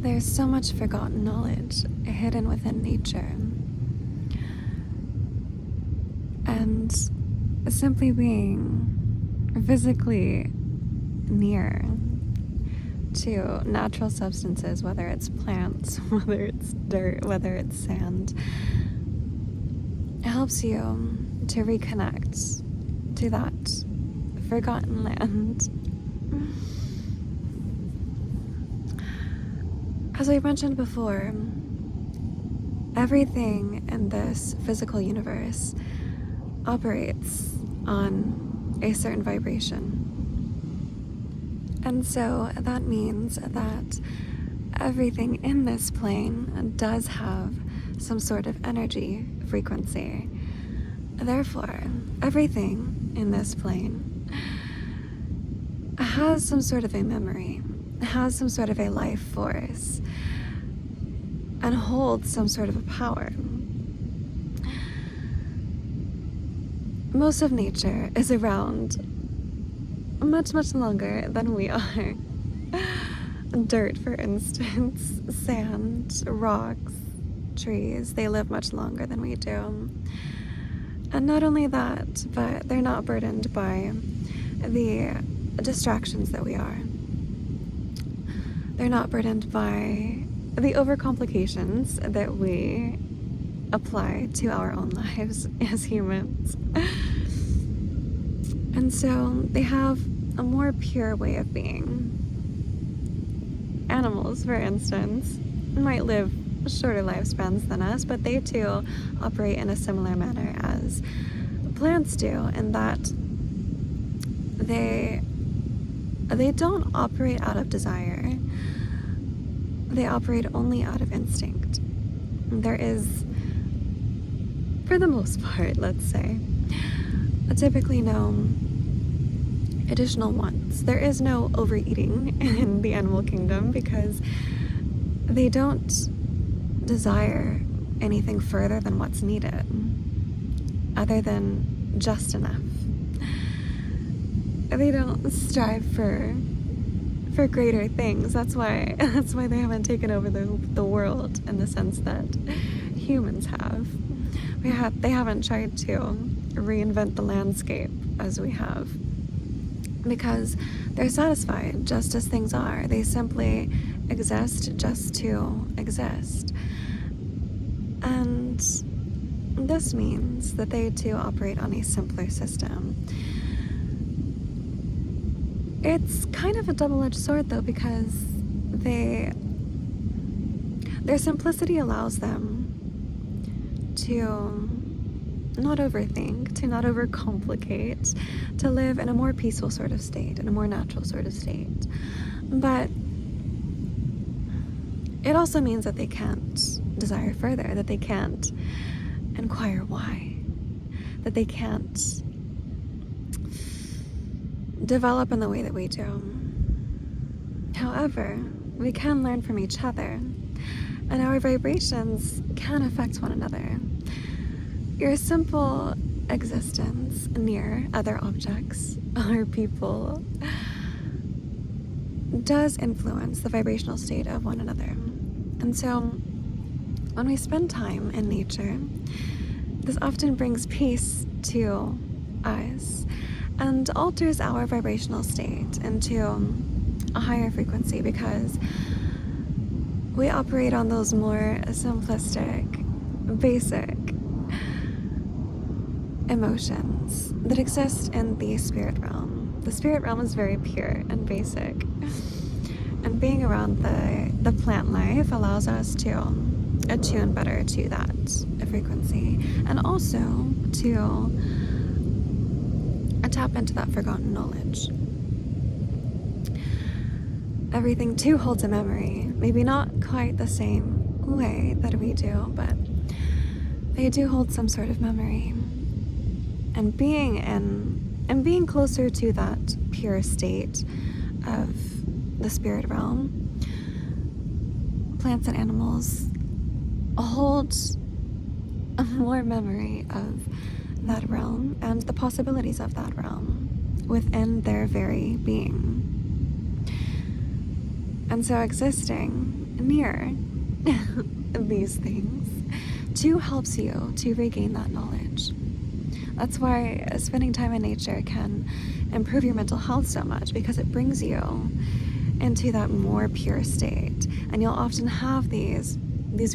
There's so much forgotten knowledge hidden within nature. And simply being physically near to natural substances, whether it's plants, whether it's dirt, whether it's sand, it helps you to reconnect to that forgotten land. As I mentioned before, everything in this physical universe operates on a certain vibration. And so that means that everything in this plane does have some sort of energy frequency. Therefore, everything in this plane has some sort of a memory, has some sort of a life force, and holds some sort of a power. Most of nature is around much, much longer than we are. Dirt, for instance, sand, rocks, trees, they live much longer than we do. And not only that, but they're not burdened by the distractions that we are. They're not burdened by the overcomplications that we apply to our own lives as humans. And so they have a more pure way of being. Animals, for instance, might live shorter lifespans than us, but they too operate in a similar manner as plants do, in that they don't operate out of desire. They operate only out of instinct. There is, for the most part, let's say, typically no additional wants. There is no overeating in the animal kingdom because they don't desire anything further than what's needed, other than just enough. They don't strive for greater things. That's why they haven't taken over the world in the sense that humans have. They haven't tried to reinvent the landscape as we have, because they're satisfied just as things are. They simply exist just to exist. And this means that they too operate on a simpler system. It's kind of a double-edged sword though, because their simplicity allows them to not overthink, to not overcomplicate, to live in a more peaceful sort of state, in a more natural sort of state. But it also means that they can't desire further, that they can't inquire why, that they can't develop in the way that we do. However, we can learn from each other, and our vibrations can affect one another. Your simple existence near other objects or people does influence the vibrational state of one another. And so when we spend time in nature, this often brings peace to us and alters our vibrational state into a higher frequency, because we operate on those more simplistic, basic emotions that exist in the spirit realm. The spirit realm is very pure and basic, and being around the plant life allows us to attune better to that frequency, and also to tap into that forgotten knowledge. Everything too holds a memory, maybe not quite the same way that we do, but they do hold some sort of memory. And being closer to that pure state of the spirit realm, plants and animals hold a more memory of that realm and the possibilities of that realm within their very being. And so existing near these things, too helps you to regain that knowledge. That's why spending time in nature can improve your mental health so much, because it brings you into that more pure state. And you'll often have these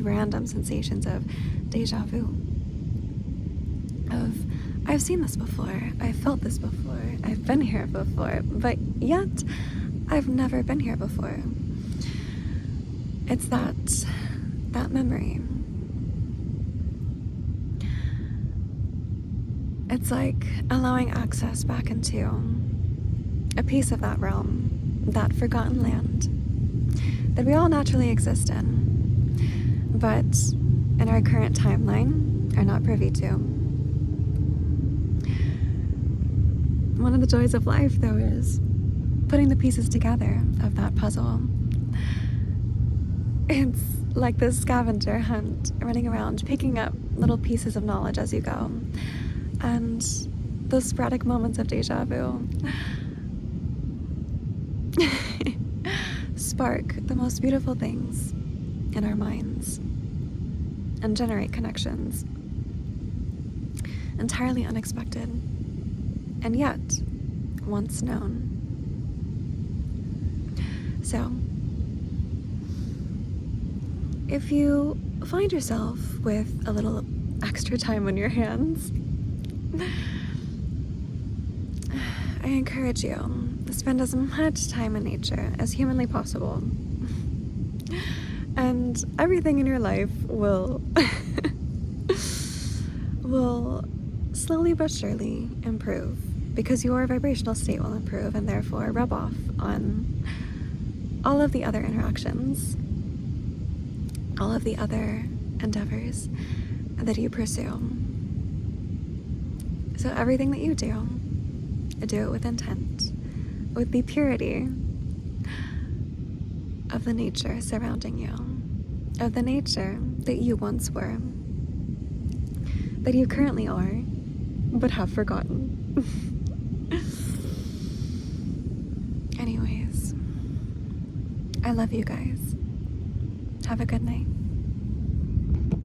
random sensations of deja vu. Of, I've seen this before, I've felt this before, I've been here before, but yet I've never been here before. It's that memory. It's like allowing access back into a piece of that realm, that forgotten land that we all naturally exist in, but in our current timeline are not privy to. One of the joys of life, though, is putting the pieces together of that puzzle. It's like this scavenger hunt, running around, picking up little pieces of knowledge as you go. And those sporadic moments of deja vu spark the most beautiful things in our minds and generate connections entirely unexpected and yet once known. So, if you find yourself with a little extra time on your hands, I encourage you to spend as much time in nature as humanly possible. And everything in your life will slowly but surely improve, because your vibrational state will improve and therefore rub off on all of the other interactions, all of the other endeavors that you pursue. So everything that you do it with intent, with the purity of the nature surrounding you, of the nature that you once were, that you currently are, but have forgotten. Anyways, I love you guys. Have a good night.